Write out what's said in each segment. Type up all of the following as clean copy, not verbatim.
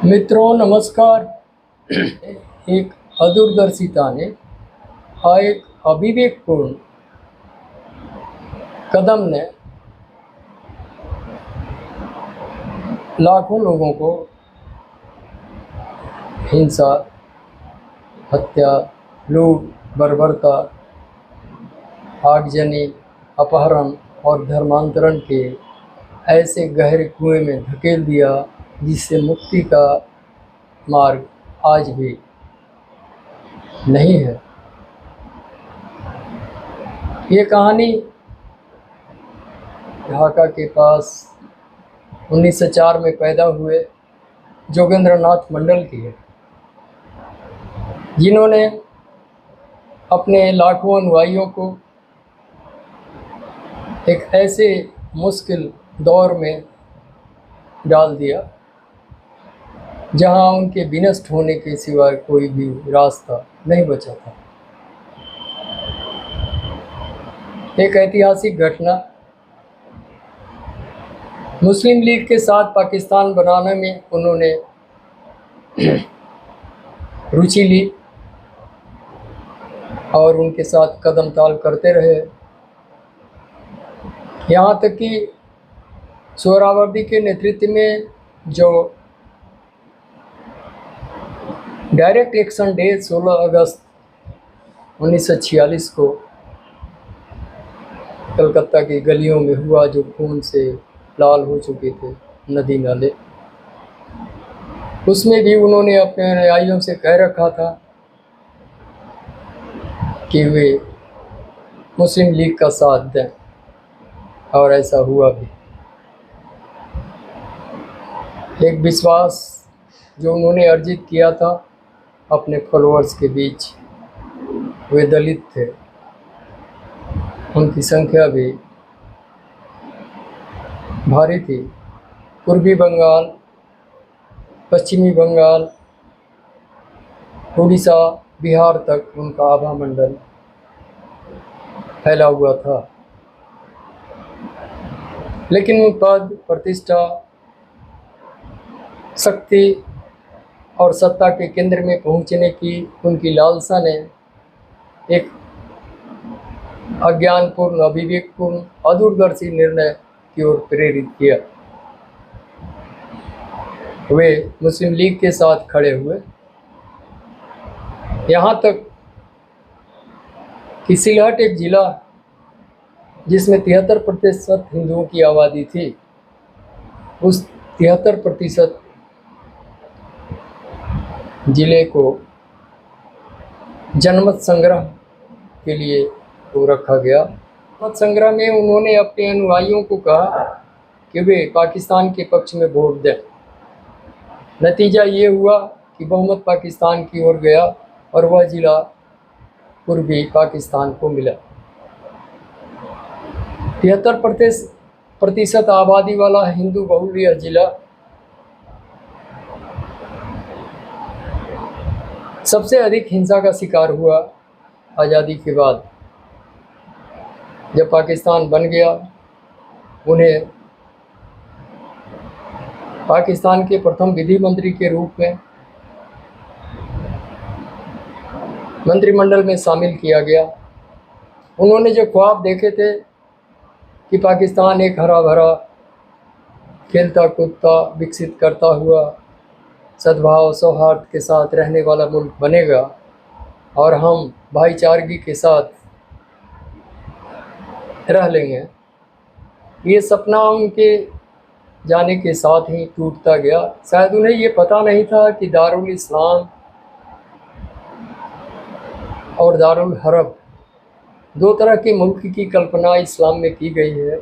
मित्रों नमस्कार। एक अदूरदर्शिता ने एक अविवेकपूर्ण कदम ने लाखों लोगों को हिंसा, हत्या, लूट, बर्बरता, आगजनी, अपहरण और धर्मांतरण के ऐसे गहरे कुएं में धकेल दिया जिससे मुक्ति का मार्ग आज भी नहीं है। ये कहानी ढाका के पास 1904 में पैदा हुए जोगेंद्रनाथ मंडल की है, जिन्होंने अपने लाखों अनुयायियों को एक ऐसे मुश्किल दौर में डाल दिया जहां उनके विनष्ट होने के सिवाय कोई भी रास्ता नहीं बचा था। एक ऐतिहासिक घटना मुस्लिम लीग के साथ पाकिस्तान बनाने में उन्होंने रुचि ली और उनके साथ कदम ताल करते रहे, यहाँ तक कि सोहरावर्दी के नेतृत्व में जो डायरेक्ट एक्शन डे 16 अगस्त 1946 को कलकत्ता की गलियों में हुआ, जो खून से लाल हो चुके थे नदी नाले, उसमें भी उन्होंने अपने अनुयायियों से कह रखा था कि वे मुस्लिम लीग का साथ दें, और ऐसा हुआ भी। एक विश्वास जो उन्होंने अर्जित किया था अपने फॉलोअर्स के बीच, वे दलित थे, उनकी संख्या भी भारी थी। पूर्वी बंगाल, पश्चिमी बंगाल, उड़ीसा, बिहार तक उनका आभा मंडल फैला हुआ था। लेकिन वो पद, प्रतिष्ठा, शक्ति और सत्ता के केंद्र में पहुंचने की उनकी लालसा ने एक अज्ञानपूर्ण, अविवेकपूर्ण, अदूरदर्शी निर्णय की ओर प्रेरित किया। वे मुस्लिम लीग के साथ खड़े हुए, यहाँ तक कि सिलहट एक जिला जिसमें 73% हिंदुओं की आबादी थी, उस 73% जिले को जनमत संग्रह के लिए वो रखा गया। जनमत संग्रह में उन्होंने अपने अनुयायियों को कहा कि वे पाकिस्तान के पक्ष में वोट दें। नतीजा ये हुआ कि बहुमत पाकिस्तान की ओर गया और वह जिला पूर्वी पाकिस्तान को मिला। 73% आबादी वाला हिंदू बहुल यह जिला सबसे अधिक हिंसा का शिकार हुआ आज़ादी के बाद। जब पाकिस्तान बन गया, उन्हें पाकिस्तान के प्रथम विधि मंत्री के रूप में मंत्रिमंडल में शामिल किया गया। उन्होंने जो ख्वाब देखे थे कि पाकिस्तान एक हरा भरा, खेलता कूदता, विकसित करता हुआ, सद्भाव सौहार्द के साथ रहने वाला मुल्क बनेगा और हम भाईचारगी के साथ रह लेंगे, ये सपना उनके जाने के साथ ही टूटता गया। शायद उन्हें ये पता नहीं था कि दारुल इस्लाम और दारुल हरब, दो तरह के मुल्क की कल्पना इस्लाम में की गई है।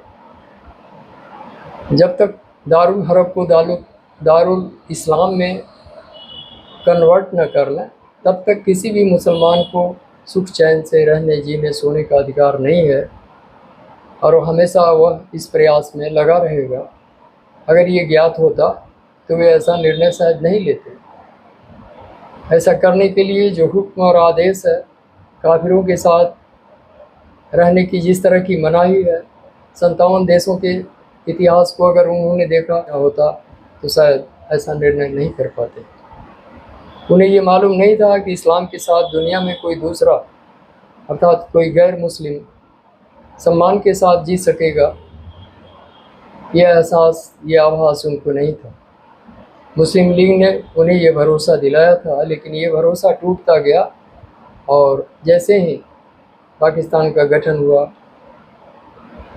जब तक दारुल हरब को दारुल इस्लाम में कन्वर्ट न कर लें, तब तक किसी भी मुसलमान को सुख चैन से रहने, जीने, सोने का अधिकार नहीं है, और हमेशा वह इस प्रयास में लगा रहेगा। अगर ये ज्ञात होता तो वे ऐसा निर्णय शायद नहीं लेते। ऐसा करने के लिए जो हुक्म और आदेश है, काफिरों के साथ रहने की जिस तरह की मनाही है, 57 देशों के इतिहास को अगर उन्होंने देखा होता तो शायद ऐसा निर्णय नहीं कर पाते। उन्हें ये मालूम नहीं था कि इस्लाम के साथ दुनिया में कोई दूसरा अर्थात कोई गैर मुस्लिम सम्मान के साथ जी सकेगा। यह एहसास, यह आभास उनको नहीं था। मुस्लिम लीग ने उन्हें यह भरोसा दिलाया था, लेकिन ये भरोसा टूटता गया और जैसे ही पाकिस्तान का गठन हुआ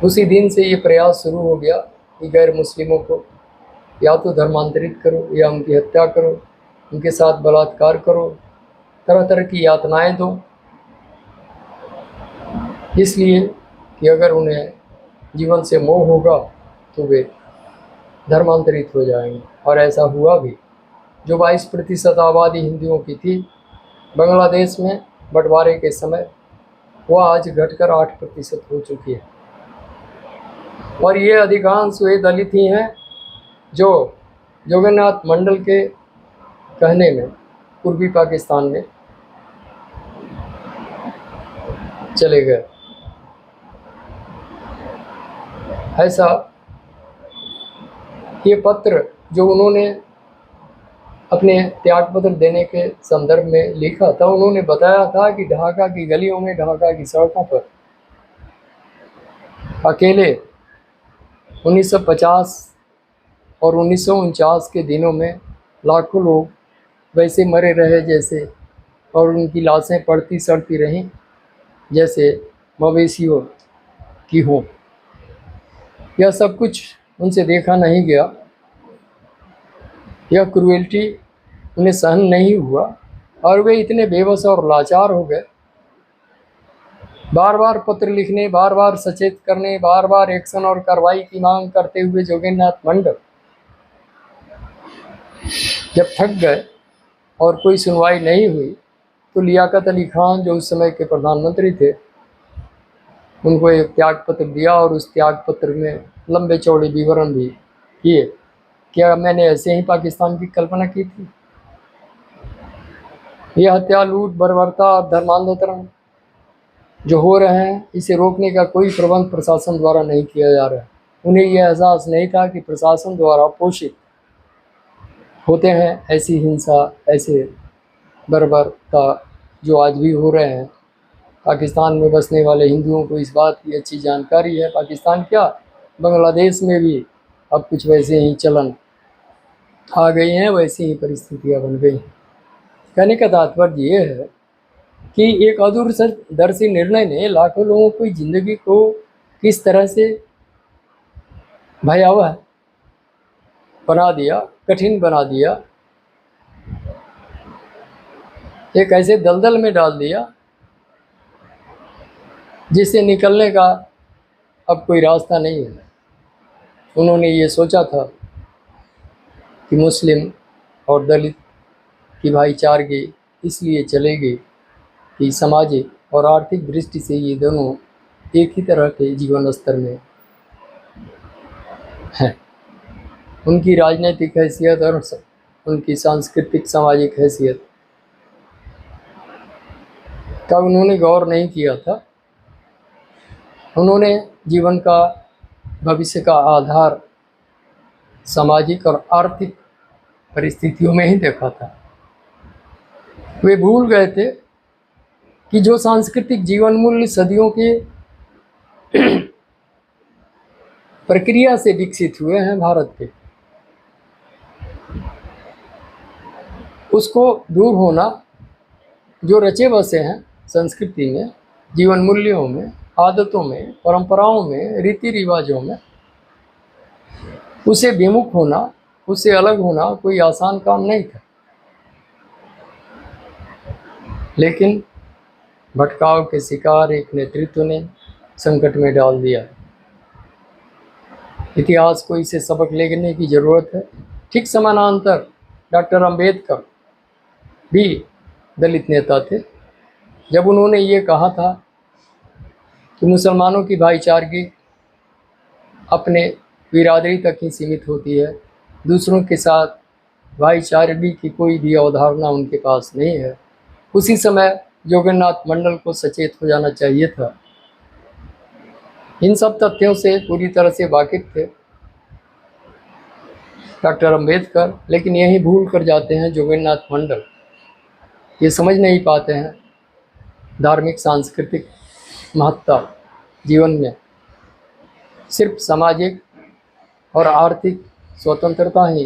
उसी दिन से ये प्रयास शुरू हो गया कि गैर मुस्लिमों को या तो धर्मांतरित करो या उनकी हत्या करो, उनके साथ बलात्कार करो, तरह तरह की यातनाएं दो, इसलिए कि अगर उन्हें जीवन से मोह होगा तो वे धर्मांतरित हो जाएंगे। और ऐसा हुआ भी। जो 22% आबादी हिंदुओं की थी बांग्लादेश में बंटवारे के समय, वह आज घटकर 8% हो चुकी है। और ये अधिकांश वे दलित ही हैं जो जोगन्नाथ मंडल के कहने में पूर्वी पाकिस्तान में चले गए। ऐसा ये पत्र जो उन्होंने अपने त्याग पत्र देने के संदर्भ में लिखा था, उन्होंने बताया था कि ढाका की गलियों में, ढाका की सड़कों पर अकेले 1950 और 1949 के दिनों में लाखों लोग वैसे मरे रहे जैसे, और उनकी लाशें पड़ती सड़ती रहीं जैसे मवेशियों की हों। यह सब कुछ उनसे देखा नहीं गया। यह क्रूएल्टी उन्हें सहन नहीं हुआ और वे इतने बेबस और लाचार हो गए। बार बार पत्र लिखने, बार बार सचेत करने, बार बार एक्शन और कार्रवाई की मांग करते हुए जोगेंद्रनाथ मंडल जब थक गए और कोई सुनवाई नहीं हुई तो लियाकत अली खान, जो उस समय के प्रधानमंत्री थे, उनको एक त्याग पत्र दिया और उस त्याग पत्र में लंबे चौड़े विवरण भी किए। क्या मैंने ऐसे ही पाकिस्तान की कल्पना की थी? यह हत्या, लूट, बर्बरता और धर्मांतरण जो हो रहे हैं, इसे रोकने का कोई प्रबंध प्रशासन द्वारा नहीं किया जा रहा है। उन्हें यह एहसास नहीं था कि प्रशासन द्वारा पोषित होते हैं ऐसी हिंसा, ऐसे बर्बरता जो आज भी हो रहे हैं। पाकिस्तान में बसने वाले हिंदुओं को इस बात की अच्छी जानकारी है। पाकिस्तान क्या, बांग्लादेश में भी अब कुछ वैसे ही चलन आ गई हैं, वैसी ही परिस्थितियाँ बन गई। कहने का तात्पर्य ये है कि एक अदूरदर्शी निर्णय ने लाखों लोगों की ज़िंदगी को किस तरह से भयावह बना दिया, कठिन बना दिया, एक ऐसे दलदल में डाल दिया जिससे निकलने का अब कोई रास्ता नहीं है। उन्होंने ये सोचा था कि मुस्लिम और दलित की भाईचारगी इसलिए चलेगी कि सामाजिक और आर्थिक दृष्टि से ये दोनों एक ही तरह के जीवन स्तर में हैं। उनकी राजनीतिक हैसियत और उनकी सांस्कृतिक सामाजिक हैसियत का उन्होंने गौर नहीं किया था। उन्होंने जीवन का, भविष्य का आधार सामाजिक और आर्थिक परिस्थितियों में ही देखा था। वे भूल गए थे कि जो सांस्कृतिक जीवन मूल्य सदियों के प्रक्रिया से विकसित हुए हैं भारत के, उसको दूर होना, जो रचे बसे हैं संस्कृति में, जीवन मूल्यों में, आदतों में, परंपराओं में, रीति रिवाजों में, उसे विमुख होना, उससे अलग होना कोई आसान काम नहीं था। लेकिन भटकाव के शिकार एक नेतृत्व ने संकट में डाल दिया। इतिहास को इसे सबक लेने की ज़रूरत है। ठीक समानांतर डॉक्टर अंबेडकर भी दलित नेता थे। जब उन्होंने ये कहा था कि मुसलमानों की भाईचारगी अपने बिरादरी तक ही सीमित होती है, दूसरों के साथ भाईचारगी की कोई भी अवधारणा उनके पास नहीं है, उसी समय जोगन्नाथ मंडल को सचेत हो जाना चाहिए था। इन सब तथ्यों से पूरी तरह से वाकिफ थे। डॉक्टर अंबेडकर, लेकिन यही भूल कर जाते हैं जोगेंद्रनाथ मंडल। ये समझ नहीं पाते हैं धार्मिक सांस्कृतिक महत्ता जीवन में सिर्फ सामाजिक और आर्थिक स्वतंत्रता ही,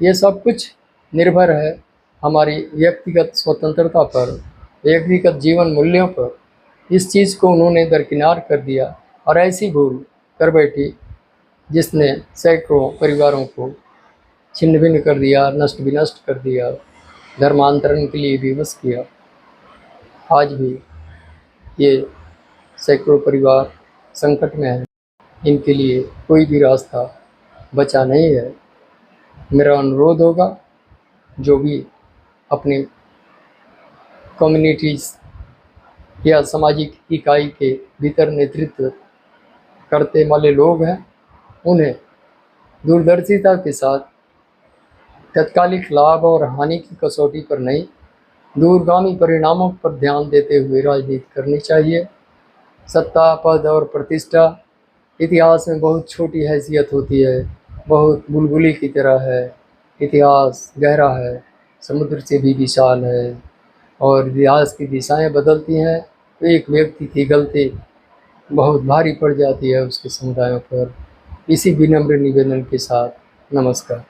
ये सब कुछ निर्भर है हमारी व्यक्तिगत स्वतंत्रता पर, व्यक्तिगत जीवन मूल्यों पर। इस चीज़ को उन्होंने दरकिनार कर दिया और ऐसी भूल कर बैठी जिसने सैकड़ों परिवारों को छिन्न भिन्न कर दिया, नष्ट विनष्ट कर दिया, धर्मांतरण के लिए विवश किया। आज भी ये सैकड़ों परिवार संकट में हैं, इनके लिए कोई भी रास्ता बचा नहीं है। मेरा अनुरोध होगा, जो भी अपनी कम्युनिटीज़ या सामाजिक इकाई के भीतर नेतृत्व करते वाले लोग हैं, उन्हें दूरदर्शिता के साथ तत्कालिक लाभ और हानि की कसौटी पर नहीं, दूरगामी परिणामों पर ध्यान देते हुए राजनीति करनी चाहिए। सत्ता, पद और प्रतिष्ठा इतिहास में बहुत छोटी हैसियत होती है, बहुत बुलबुली की तरह है। इतिहास गहरा है, समुद्र से भी विशाल है, और इतिहास की दिशाएं बदलती हैं तो एक व्यक्ति की गलती बहुत भारी पड़ जाती है उसके समुदायों पर। इसी विनम्र निवेदन के साथ नमस्कार।